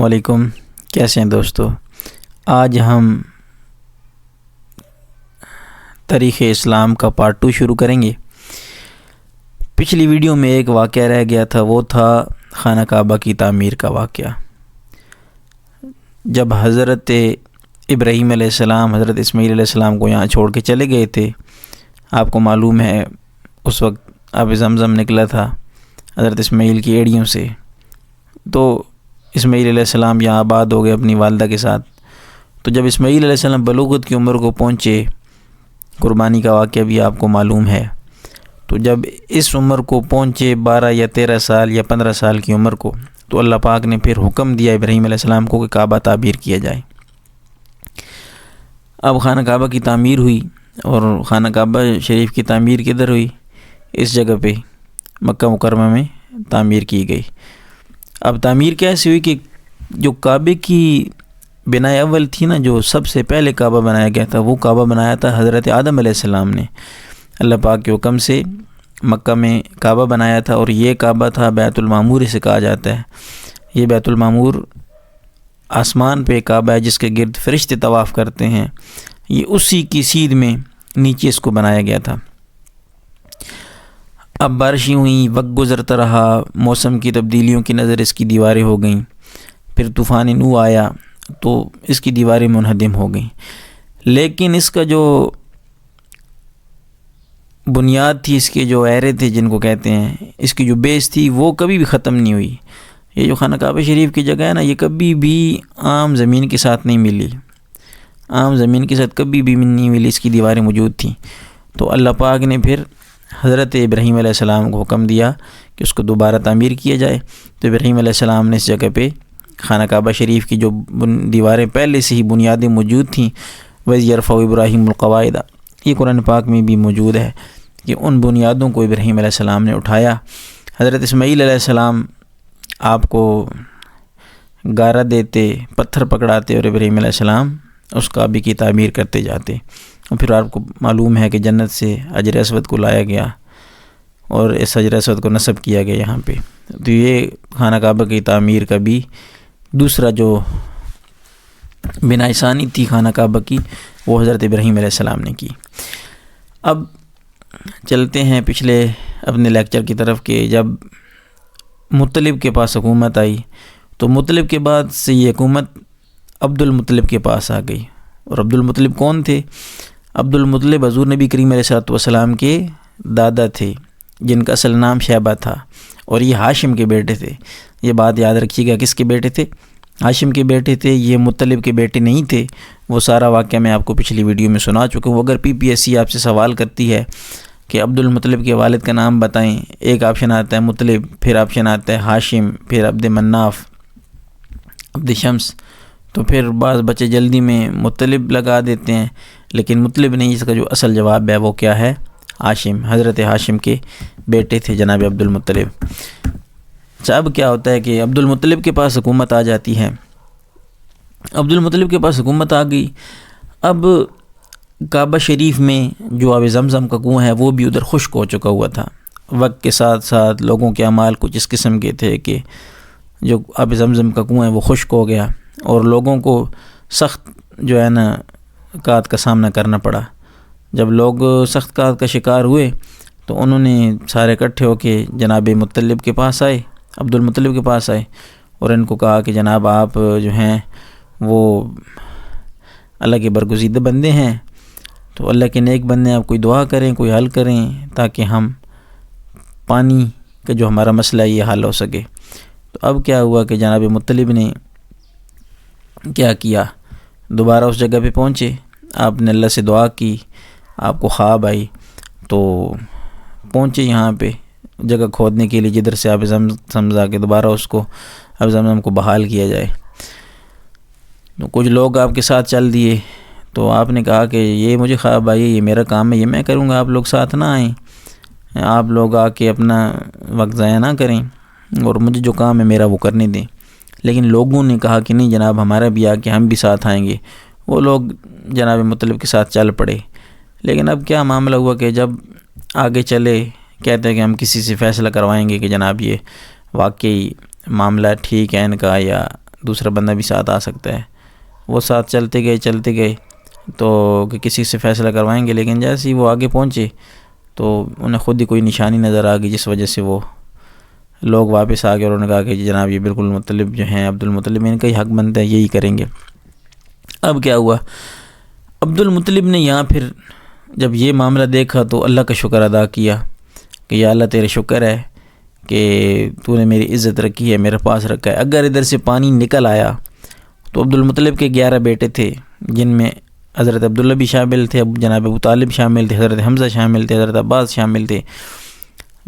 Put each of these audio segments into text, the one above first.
وعلیکم، کیسے ہیں دوستو؟ آج ہم تاریخ اسلام کا پارٹ 2 شروع کریں گے۔ پچھلی ویڈیو میں ایک واقعہ رہ گیا تھا، وہ تھا خانہ کعبہ کی تعمیر کا واقعہ۔ جب حضرت ابراہیم علیہ السلام حضرت اسماعیل علیہ السلام کو یہاں چھوڑ کے چلے گئے تھے، آپ کو معلوم ہے اس وقت آب زمزم نکلا تھا حضرت اسماعیل کی ایڑیوں سے، تو اسماعیل علیہ السلام یہاں آباد ہو گئے اپنی والدہ کے ساتھ۔ تو جب اسماعیل علیہ السلام بلوغت کی عمر کو پہنچے، قربانی کا واقعہ بھی آپ کو معلوم ہے، تو جب اس عمر کو پہنچے 12 یا 13 سال یا 15 سال کی عمر کو، تو اللہ پاک نے پھر حکم دیا ابراہیم علیہ السلام کو کہ کعبہ تعمیر کیا جائے۔ اب خانہ کعبہ کی تعمیر ہوئی، اور خانہ کعبہ شریف کی تعمیر کدھر ہوئی؟ اس جگہ پہ مکہ مکرمہ میں تعمیر کی گئی۔ اب تعمیر کیسے ہوئی کہ جو کعبے کی بنائے اول تھی نا، جو سب سے پہلے کعبہ بنایا گیا تھا، وہ کعبہ بنایا تھا حضرت آدم علیہ السلام نے، اللہ پاک کے حکم سے مکہ میں کعبہ بنایا تھا، اور یہ کعبہ تھا بیت المعمور اسے کہا جاتا ہے۔ یہ بیت المعمور آسمان پہ کعبہ ہے جس کے گرد فرشتے طواف کرتے ہیں، یہ اسی کی سیدھ میں نیچے اس کو بنایا گیا تھا۔ اب بارشیں ہوئیں، وقت گزرتا رہا، موسم کی تبدیلیوں کی نظر اس کی دیواریں ہو گئیں، پھر طوفان نوح آیا تو اس کی دیواریں منہدم ہو گئیں، لیکن اس کا جو بنیاد تھی، اس کے جو ایرے تھے جن کو کہتے ہیں، اس کی جو بیس تھی، وہ کبھی بھی ختم نہیں ہوئی۔ یہ جو خانہ کعبہ شریف کی جگہ ہے نا، یہ کبھی بھی عام زمین کے ساتھ نہیں ملی، عام زمین کے ساتھ کبھی بھی نہیں ملی، اس کی دیواریں موجود تھیں۔ تو اللہ پاک نے پھر حضرت ابراہیم علیہ السلام کو حکم دیا کہ اس کو دوبارہ تعمیر کیا جائے۔ تو ابراہیم علیہ السلام نے اس جگہ پہ خانہ کعبہ شریف کی جو دیواریں پہلے سے ہی بنیادیں موجود تھیں، وَإِذْ يَرْفَعُ إِبْرَاهِيمُ الْقَوَاعِدَ، یہ قرآن پاک میں بھی موجود ہے کہ ان بنیادوں کو ابراہیم علیہ السلام نے اٹھایا۔ حضرت اسماعیل علیہ السلام آپ کو گارہ دیتے، پتھر پکڑاتے، اور ابراہیم علیہ السلام اس کعبے کی تعمیر کرتے جاتے، اور پھر آپ کو معلوم ہے کہ جنت سے حجر اسود کو لایا گیا اور اس حجر اسود کو نصب کیا گیا یہاں پہ۔ تو یہ خانہ کعبہ کی تعمیر کا بھی دوسرا جو بنائے ثانی تھی خانہ کعبہ کی، وہ حضرت ابراہیم علیہ السلام نے کی۔ اب چلتے ہیں پچھلے اپنے لیکچر کی طرف کہ جب مطلب کے پاس حکومت آئی، تو مطلب کے بعد سے یہ حکومت عبد المطلب کے پاس آ گئی۔ اور عبد المطلب کون تھے؟ عبد المطلب حضور نبی کریم علیہ السلام کے دادا تھے، جن کا اصل نام شیبہ تھا، اور یہ ہاشم کے بیٹے تھے۔ یہ بات یاد رکھیے گا، کس کے بیٹے تھے؟ ہاشم کے بیٹے تھے، یہ مطلب کے بیٹے نہیں تھے۔ وہ سارا واقعہ میں آپ کو پچھلی ویڈیو میں سنا چکا ہوں۔ اگر PPSC آپ سے سوال کرتی ہے کہ عبد المطلب کے والد کا نام بتائیں، ایک آپشن آتا ہے مطلب، پھر آپشن آتا ہے ہاشم، پھر عبد مناف، عبد شمس، تو پھر بعض بچے جلدی میں مطلب لگا دیتے ہیں، لیکن مطلب نہیں، اس کا جو اصل جواب ہے وہ کیا ہے؟ ہاشم، حضرت ہاشم کے بیٹے تھے جناب عبد المطلب۔ اب کیا ہوتا ہے کہ عبد المطلب کے پاس حکومت آ جاتی ہے، عبد المطلب کے پاس حکومت آ گئی۔ اب کعبہ شریف میں جو آب زمزم کا کنواں ہے وہ بھی ادھر خشک ہو چکا ہوا تھا۔ وقت کے ساتھ ساتھ لوگوں کے اعمال کچھ اس قسم کے تھے کہ جو آب زمزم کا کنواں ہے وہ خشک ہو گیا، اور لوگوں کو سخت جو ہے نا قحط کا سامنا کرنا پڑا۔ جب لوگ سخت قحط کا شکار ہوئے تو انہوں نے سارے اکٹھے ہو کے جناب مطلب کے پاس آئے، عبد المطلب کے پاس آئے، اور ان کو کہا کہ جناب آپ جو ہیں وہ اللہ کے برگزیدہ بندے ہیں، تو اللہ کے نیک بندے، آپ کوئی دعا کریں، کوئی حل کریں، تاکہ ہم پانی کا جو ہمارا مسئلہ ہے یہ حل ہو سکے۔ تو اب کیا ہوا کہ جناب مطلب نے کیا کیا، دوبارہ اس جگہ پہ پہنچے، آپ نے اللہ سے دعا کی، آپ کو خواب آئی، تو پہنچے یہاں پہ جگہ کھودنے کے لیے جدھر سے آب زمزم آ کے دوبارہ اس کو آب زمزم کو بحال کیا جائے۔ تو کچھ لوگ آپ کے ساتھ چل دیے، تو آپ نے کہا کہ یہ مجھے خواب آئی، یہ میرا کام ہے، یہ میں کروں گا، آپ لوگ ساتھ نہ آئیں، آپ لوگ آ کے اپنا وقت ضائع نہ کریں، اور مجھے جو کام ہے میرا وہ کرنے دیں۔ لیکن لوگوں نے کہا کہ نہیں جناب، ہمارا بھی آ کے ہم بھی ساتھ آئیں گے۔ وہ لوگ جناب مطلب کے ساتھ چل پڑے۔ لیکن اب کیا معاملہ ہوا کہ جب آگے چلے، کہتے ہیں کہ ہم کسی سے فیصلہ کروائیں گے کہ جناب یہ واقعی معاملہ ٹھیک ہے ان کا یا دوسرا بندہ بھی ساتھ آ سکتا ہے. وہ ساتھ چلتے گئے تو کہ کسی سے فیصلہ کروائیں گے، لیکن جیسے ہی وہ آگے پہنچے تو انہیں خود ہی کوئی نشانی نظر آ گئی، جس وجہ سے وہ لوگ واپس آ گئے اور انہوں نے کہا کہ جناب یہ بالکل مطلب جو ہیں عبد المطلب، ان کا ہی حق بنتا ہے، یہی کریں گے. اب کیا ہوا، عبد المطلب نے یہاں پھر جب یہ معاملہ دیکھا تو اللہ کا شکر ادا کیا کہ یا اللہ تیرے شکر ہے کہ تو نے میری عزت رکھی ہے، میرے پاس رکھا ہے. اگر ادھر سے پانی نکل آیا تو عبد المطلب کے 11 بیٹے تھے، جن میں حضرت عبداللہ بھی شامل تھے، جناب ابو طالب شامل تھے، حضرت حمزہ شامل تھے، حضرت عباس شامل تھے،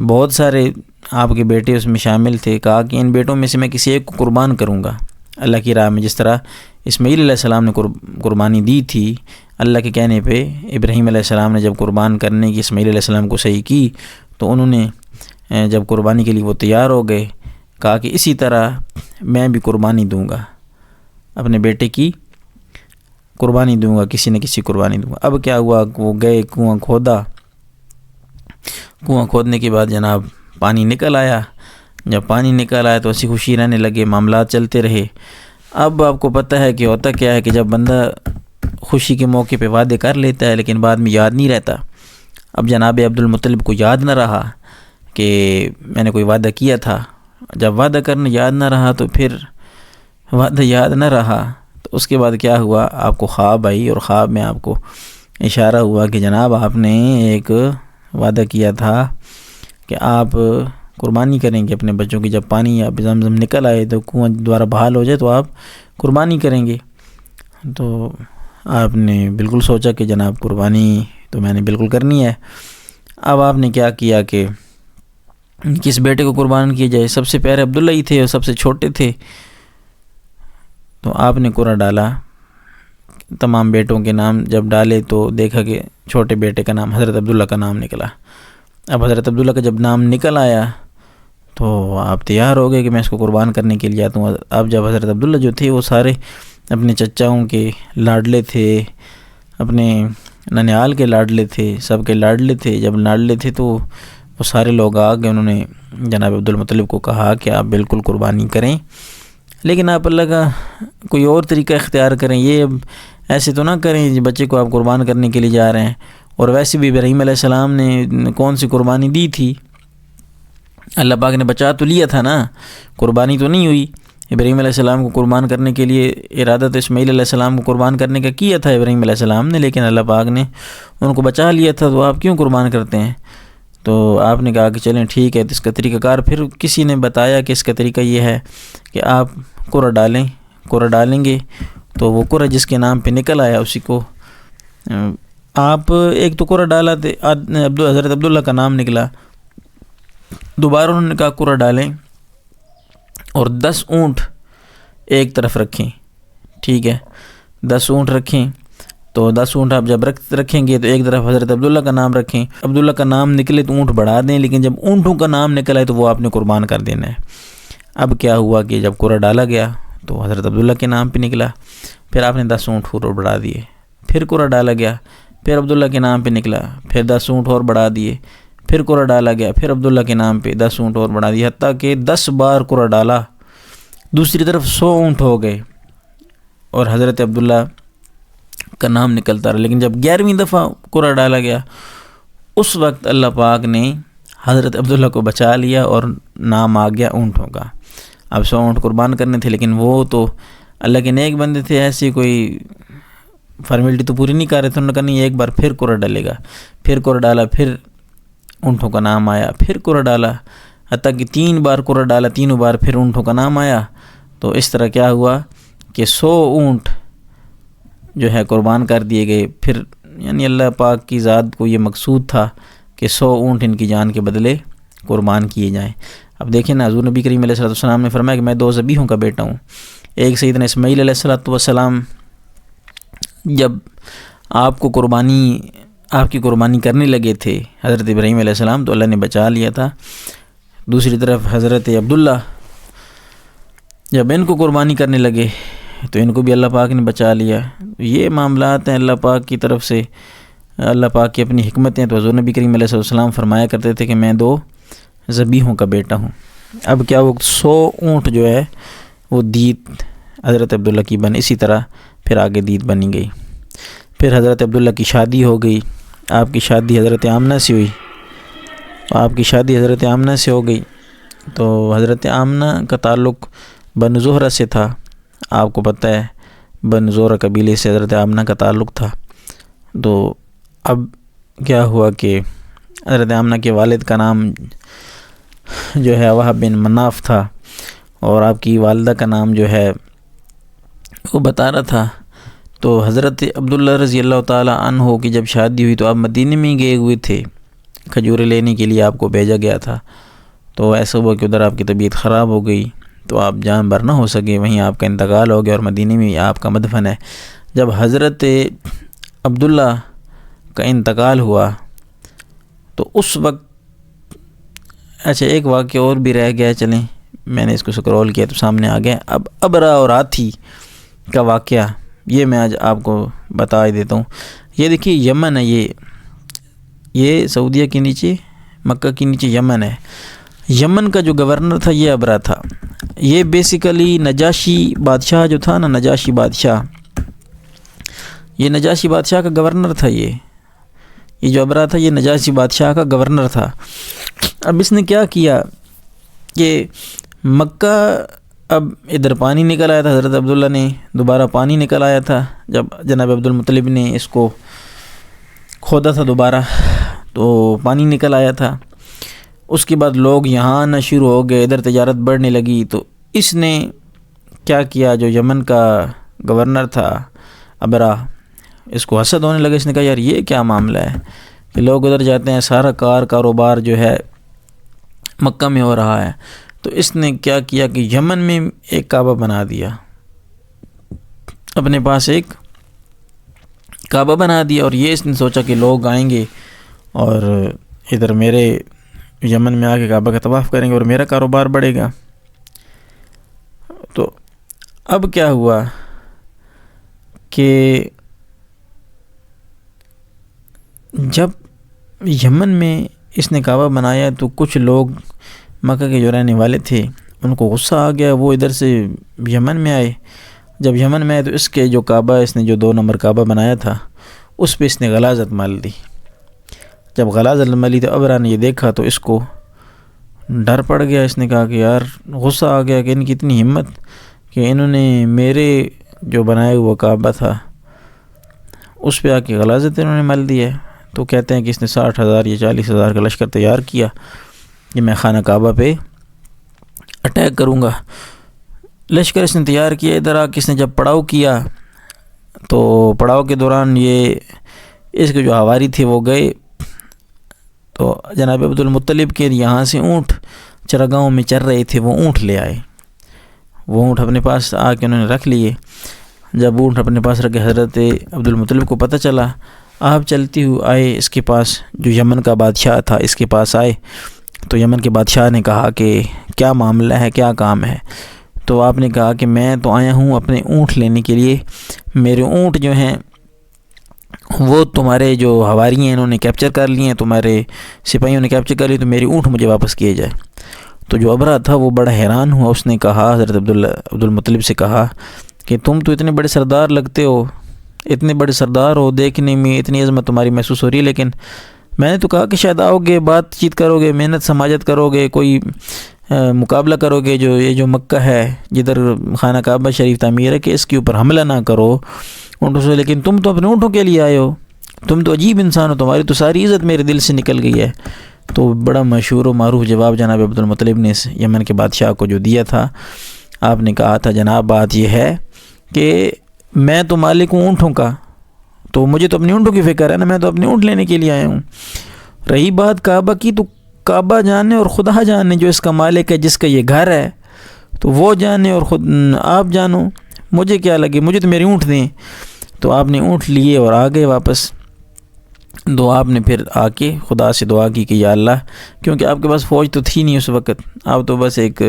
بہت سارے آپ کے بیٹے اس میں شامل تھے. کہا کہ ان بیٹوں میں سے میں کسی ایک کو قربان کروں گا اللہ کی راہ میں، جس طرح اسماعیل علیہ السلام نے قربانی دی تھی. اللہ کے کہنے پہ ابراہیم علیہ السلام نے جب قربان کرنے کی اسماعیل علیہ السلام کو صحیح کی تو انہوں نے جب قربانی کے لیے وہ تیار ہو گئے، کہا کہ اسی طرح میں بھی قربانی دوں گا، اپنے بیٹے کی قربانی دوں گا، کسی نہ کسی قربانی دوں گا. اب کیا ہوا، وہ گئے کنواں کھودنے کے بعد جناب پانی نکل آیا. جب پانی نکل آیا تو اسی خوشی رہنے لگے، معاملات چلتے رہے. اب آپ کو پتہ ہے کہ ہوتا کیا ہے کہ جب بندہ خوشی کے موقع پہ وعدے کر لیتا ہے لیکن بعد میں یاد نہیں رہتا. اب جناب عبد المطلب کو یاد نہ رہا کہ میں نے کوئی وعدہ کیا تھا. جب وعدہ کرنا یاد نہ رہا تو پھر وعدہ یاد نہ رہا تو اس کے بعد کیا ہوا، آپ کو خواب آئی اور خواب میں آپ کو اشارہ ہوا کہ جناب آپ نے ایک وعدہ کیا تھا کہ آپ قربانی کریں گے اپنے بچوں کی. جب پانی یا زمزم نکل آئے تو کنواں دوبارہ بحال ہو جائے تو آپ قربانی کریں گے. تو آپ نے بالکل سوچا کہ جناب قربانی تو میں نے بالکل کرنی ہے. اب آپ نے کیا کیا کہ کس بیٹے کو قربان کیا جائے؟ سب سے پیارے عبداللہ ہی تھے اور سب سے چھوٹے تھے. تو آپ نے قرعہ ڈالا، تمام بیٹوں کے نام جب ڈالے تو دیکھا کہ چھوٹے بیٹے کا نام حضرت عبداللہ کا نام نکلا. اب حضرت عبداللہ کا جب نام نکل آیا تو آپ تیار ہو گئے کہ میں اس کو قربان کرنے کے لیے آتا ہوں. اب جب حضرت عبداللہ جو تھے وہ سارے اپنے چچاؤں کے لاڈلے تھے، اپنے ننیال کے لاڈلے تھے، سب کے لاڈلے تھے. جب لاڈلے تھے تو وہ سارے لوگ آ گئے، انہوں نے جناب عبد المطلب کو کہا کہ آپ بالکل قربانی کریں، لیکن آپ اللہ کا کوئی اور طریقہ اختیار کریں. یہ اب ایسے تو نہ کریں بچے کو آپ قربان کرنے کے لیے جا رہے ہیں. اور ویسے بھی ابراہیم علیہ السلام نے کون سی قربانی دی تھی؟ اللہ پاک نے بچا تو لیا تھا نا، قربانی تو نہیں ہوئی. ابراہیم علیہ السلام کو قربان کرنے کے لیے ارادہ تو اسماعیل علیہ السلام کو قربان کرنے کا کیا تھا ابراہیم علیہ السلام نے، لیکن اللہ پاک نے ان کو بچا لیا تھا. تو آپ کیوں قربان کرتے ہیں؟ تو آپ نے کہا کہ چلیں ٹھیک ہے. تو اس کا طریقہ کار پھر کسی نے بتایا کہ اس کا طریقہ یہ ہے کہ آپ قرعہ ڈالیں گے تو وہ قرعہ جس کے نام پہ نکل آیا اسی کو آپ ایک تو قرعہ ڈالا حضرت عبداللہ کا نام نکلا، دوبارہ انہوں نے کہا قرعہ ڈالیں اور 10 اونٹ ایک طرف رکھیں. ٹھیک ہے، 10 اونٹ رکھیں. تو 10 اونٹ آپ جب رکھیں گے تو ایک طرف حضرت عبداللہ کا نام رکھیں. عبداللہ کا نام نکلے تو اونٹ بڑھا دیں، لیکن جب اونٹوں کا نام نکل آئے تو وہ آپ نے قربان کر دینا ہے. اب کیا ہوا کہ جب قرعہ ڈالا گیا تو حضرت عبداللہ کے نام پہ نکلا، پھر آپ نے 10 اونٹ اور بڑھا دیے. پھر قرعہ ڈالا گیا، پھر عبداللہ کے نام پہ نکلا، پھر 10 اونٹ اور بڑھا دیے. پھر قرعہ ڈالا گیا، پھر عبداللہ کے نام پہ 10 اونٹ اور بڑھا دیے، حتیٰ کہ 10 بار قرعہ ڈالا. دوسری طرف 100 اونٹ ہو گئے اور حضرت عبداللہ کا نام نکلتا رہا. لیکن جب 11ویں دفعہ قرعہ ڈالا گیا اس وقت اللہ پاک نے حضرت عبداللہ کو بچا لیا اور نام آ گیا اونٹوں کا. اب 100 اونٹ قربان کرنے تھے، لیکن وہ تو اللہ کے نیک بندے تھے، ایسی کوئی فارمیلٹی تو پوری نہیں کر رہے تھے. انہوں نے کہا نہیں، ایک بار پھر قرعہ ڈالے گا. پھر قرعہ ڈالا، پھر اونٹوں کا نام آیا. پھر قرعہ ڈالا، حتیٰ کہ 3 بار قرعہ ڈالا، تینوں بار پھر اونٹوں کا نام آیا. تو اس طرح کیا ہوا کہ 100 اونٹ جو ہے قربان کر دیے گئے. پھر یعنی اللہ پاک کی ذات کو یہ مقصود تھا کہ 100 اونٹ ان کی جان کے بدلے قربان کیے جائیں. اب دیکھیں نا، حضور نبی کریم علیہ السلام نے فرمایا کہ میں 2 ذبیحوں کا بیٹا ہوں. ایک سیدنا اسماعیل علیہ السلام جب آپ کی قربانی کرنے لگے تھے حضرت ابراہیم علیہ السلام، تو اللہ نے بچا لیا تھا. دوسری طرف حضرت عبداللہ جب ان کو قربانی کرنے لگے تو ان کو بھی اللہ پاک نے بچا لیا. یہ معاملات ہیں اللہ پاک کی طرف سے، اللہ پاک کی اپنی حکمتیں. تو حضور نبی کریم علیہ السلام فرمایا کرتے تھے کہ میں 2 ذبیحوں کا بیٹا ہوں. اب کیا وہ 100 اونٹ جو ہے وہ حضرت عبداللہ کی بن اسی طرح پھر آگے دید بنی گئی. پھر حضرت عبداللہ کی شادی ہو گئی. آپ کی شادی حضرت آمنہ سے ہوئی. ہو گئی تو حضرت آمنہ کا تعلق بن زہرہ سے تھا. آپ کو پتہ ہے بن زہرہ قبیلے سے حضرت آمنہ کا تعلق تھا. تو اب کیا ہوا کہ حضرت آمنہ کے والد کا نام جو ہے وہب بن مناف تھا، اور آپ کی والدہ کا نام جو ہے وہ بتا رہا تھا. تو حضرت عبداللہ رضی اللہ تعالیٰ عنہ کی جب شادی ہوئی تو آپ مدینے میں گئے ہوئے تھے، کھجوریں لینے کے لیے آپ کو بھیجا گیا تھا. تو ایسا ہوا کہ ادھر آپ کی طبیعت خراب ہو گئی تو آپ جان بر نہ ہو سکے، وہیں آپ کا انتقال ہو گیا اور مدینے میں آپ کا مدفن ہے. جب حضرت عبداللہ کا انتقال ہوا تو اس وقت اچھا ایک واقعہ اور بھی رہ گیا، چلیں میں نے اس کو سکرول کیا تو سامنے آ گیا. اب ابرا اور ہاتھی کا واقعہ یہ میں آج آپ کو بتا ہی دیتا ہوں. یہ دیکھیے یمن ہے، یہ سعودیہ کے نیچے، مکہ کے نیچے یمن ہے. یمن کا جو گورنر تھا یہ ابرا تھا. یہ بیسیکلی نجاشی بادشاہ جو تھا نا، نجاشی بادشاہ، یہ نجاشی بادشاہ کا گورنر تھا. یہ جو ابرا تھا یہ نجاشی بادشاہ کا گورنر تھا. اب اس نے کیا کیا کہ مکہ، اب ادھر پانی نکل آیا تھا، حضرت عبداللہ نے دوبارہ پانی نکل آیا تھا جب جناب عبد المطلب نے اس کو کھودا تھا دوبارہ، تو پانی نکل آیا تھا. اس کے بعد لوگ یہاں آنا شروع ہو گئے، ادھر تجارت بڑھنے لگی. تو اس نے کیا کیا، جو یمن کا گورنر تھا ابرا، اس کو حسد ہونے لگا. اس نے کہا یار یہ کیا معاملہ ہے کہ لوگ ادھر جاتے ہیں، سارا کاروبار جو ہے مکہ میں ہو رہا ہے. تو اس نے کیا کیا کہ یمن میں ایک کعبہ بنا دیا، اپنے پاس ایک کعبہ بنا دیا. اور یہ اس نے سوچا کہ لوگ آئیں گے اور ادھر میرے یمن میں آ کے کعبہ کا طواف کریں گے اور میرا کاروبار بڑھے گا. تو اب کیا ہوا کہ جب یمن میں اس نے کعبہ بنایا تو کچھ لوگ مکہ کے جو رہنے والے تھے ان کو غصہ آ گیا، وہ ادھر سے یمن میں آئے. جب یمن میں آئے تو اس کے جو کعبہ، اس نے جو 2 نمبر کعبہ بنایا تھا اس پہ اس نے غلاظت مال دی. جب غلاظت ملی تو ابرا نے یہ دیکھا تو اس کو ڈر پڑ گیا. اس نے کہا کہ یار غصہ آ گیا کہ ان کی اتنی ہمت کہ انہوں نے میرے جو بنایا ہوا کعبہ تھا اس پہ آ کے غلاظت انہوں نے مل دی ہے. تو کہتے ہیں کہ اس نے 60,000 یا 40,000 کا لشکر تیار کیا کہ میں خانہ کعبہ پہ اٹیک کروں گا. لشکر اس نے تیار کیا. ادھر آ کے اس نے جب پڑاؤ کیا تو پڑاؤ کے دوران یہ اس کے جو ہواری تھے وہ گئے تو جناب عبد المطلب کے یہاں سے اونٹ چراگاہوں میں چر رہے تھے، وہ اونٹ لے آئے. وہ اونٹ اپنے پاس آ کے انہوں نے رکھ لیے. جب اونٹ اپنے پاس رکھے حضرت عبد المطلب کو پتہ چلا، آپ چلتے ہوئے آئے اس کے پاس، جو یمن کا بادشاہ تھا اس کے پاس آئے. تو یمن کے بادشاہ نے کہا کہ کیا معاملہ ہے، کیا کام ہے؟ تو آپ نے کہا کہ میں تو آیا ہوں اپنے اونٹ لینے کے لیے، میرے اونٹ جو ہیں وہ تمہارے جو ہواری ہیں انہوں نے کیپچر کر لیے ہیں، تمہارے سپاہیوں نے کیپچر کر لی، تو میری اونٹ مجھے واپس کیے جائے. تو جو ابرا تھا وہ بڑا حیران ہوا. اس نے کہا، حضرت عبد المطلب سے کہا کہ تم تو اتنے بڑے سردار لگتے ہو، اتنے بڑے سردار ہو، دیکھنے میں اتنی عظمت تمہاری محسوس ہو رہی ہے، لیکن میں نے تو کہا کہ شاید آؤ گے، بات چیت کرو گے، محنت سماجت کرو گے، کوئی مقابلہ کرو گے، جو یہ جو مکہ ہے جدھر خانہ کعبہ شریف تعمیر ہے کہ اس کے اوپر حملہ نہ کرو اونٹوں سے. لیکن تم تو اپنے اونٹوں کے لیے آئے ہو، تم تو عجیب انسان ہو، تمہاری تو ساری عزت میرے دل سے نکل گئی ہے. تو بڑا مشہور و معروف جواب جناب عبد المطلب نے اس یمن کے بادشاہ کو جو دیا تھا، آپ نے کہا تھا جناب بات یہ ہے کہ میں تو مالک ہوں اونٹوں کا، تو مجھے تو اپنے اونٹوں کی فکر ہے نا، میں تو اپنے اونٹ لینے کے لیے آیا ہوں. رہی بات کعبہ کی، تو کعبہ جانے اور خدا جانے، جو اس کا مالک ہے، جس کا یہ گھر ہے، تو وہ جانے اور خود آپ جانو، مجھے کیا لگے، مجھے تو میری اونٹ دیں. تو آپ نے اونٹ لیے اور آ گئے واپس. تو آپ نے پھر آ کے خدا سے دعا کی کہ یا اللہ، کیونکہ آپ کے پاس فوج تو تھی نہیں اس وقت، آپ تو بس ایک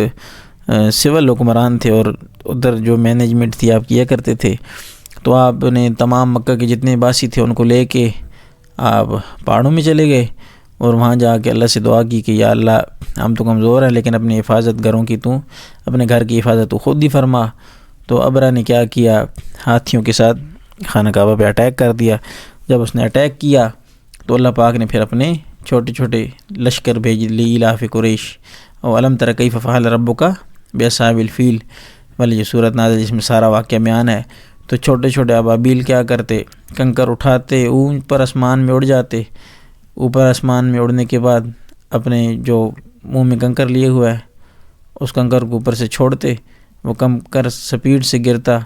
سول حکمران تھے اور ادھر جو مینجمنٹ تھی آپ کیا کرتے تھے. تو آپ نے تمام مکہ کے جتنے باسی تھے ان کو لے کے آپ پہاڑوں میں چلے گئے اور وہاں جا کے اللہ سے دعا کی کہ یا اللہ ہم تو کمزور ہیں، لیکن اپنی حفاظت گھروں کی تو اپنے گھر کی حفاظت تو خود ہی فرما. تو ابرہ نے کیا کیا، ہاتھیوں کے ساتھ خانہ کعبہ پہ اٹیک کر دیا۔ جب اس نے اٹیک کیا تو اللہ پاک نے پھر اپنے چھوٹے چھوٹے لشکر بھیج لی، الاف قریش، اور علم تر کیف فعل ربک باصحاب الفیل والی جو صورت نازل جس میں سارا واقعہ بیان ہے۔ تو چھوٹے چھوٹے ابابیل کیا کرتے، کنکر اٹھاتے، اوپر آسمان میں اڑ جاتے، اوپر آسمان میں اڑنے کے بعد اپنے جو منہ میں کنکر لیے ہوا ہے اس کنکر کو اوپر سے چھوڑتے، وہ کنکر سپیڈ سے گرتا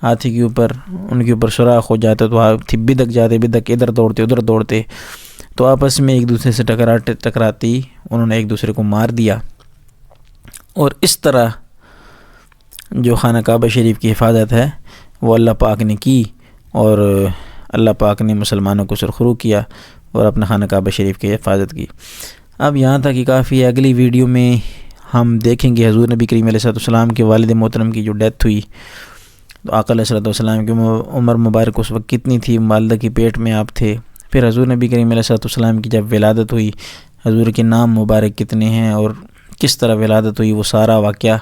ہاتھی کے اوپر، ان کے اوپر سوراخ ہو جاتا تو ہاتھی بدک جاتے، بدک ادھر دوڑتے ادھر دوڑتے، تو آپس میں ایک دوسرے سے ٹکراتی انہوں نے ایک دوسرے کو مار دیا۔ اور اس طرح جو خانہ کعبہ شریف کی حفاظت ہے وہ اللہ پاک نے کی، اور اللہ پاک نے مسلمانوں کو سرخرو کیا اور اپنا خانہ کعبہ شریف کی حفاظت کی۔ اب یہاں تک کہ کافی ہے، اگلی ویڈیو میں ہم دیکھیں گے حضور نبی کریم علیہ السلام کے والد محترم کی جو ڈیتھ ہوئی، تو آقا علیہ السلام کی عمر مبارک اس وقت کتنی تھی، والدہ کی پیٹ میں آپ تھے، پھر حضور نبی کریم علیہ السلام کی جب ولادت ہوئی، حضور کے نام مبارک کتنے ہیں اور کس طرح ولادت ہوئی، وہ سارا واقعہ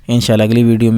انشاءاللہ اگلی ویڈیو میں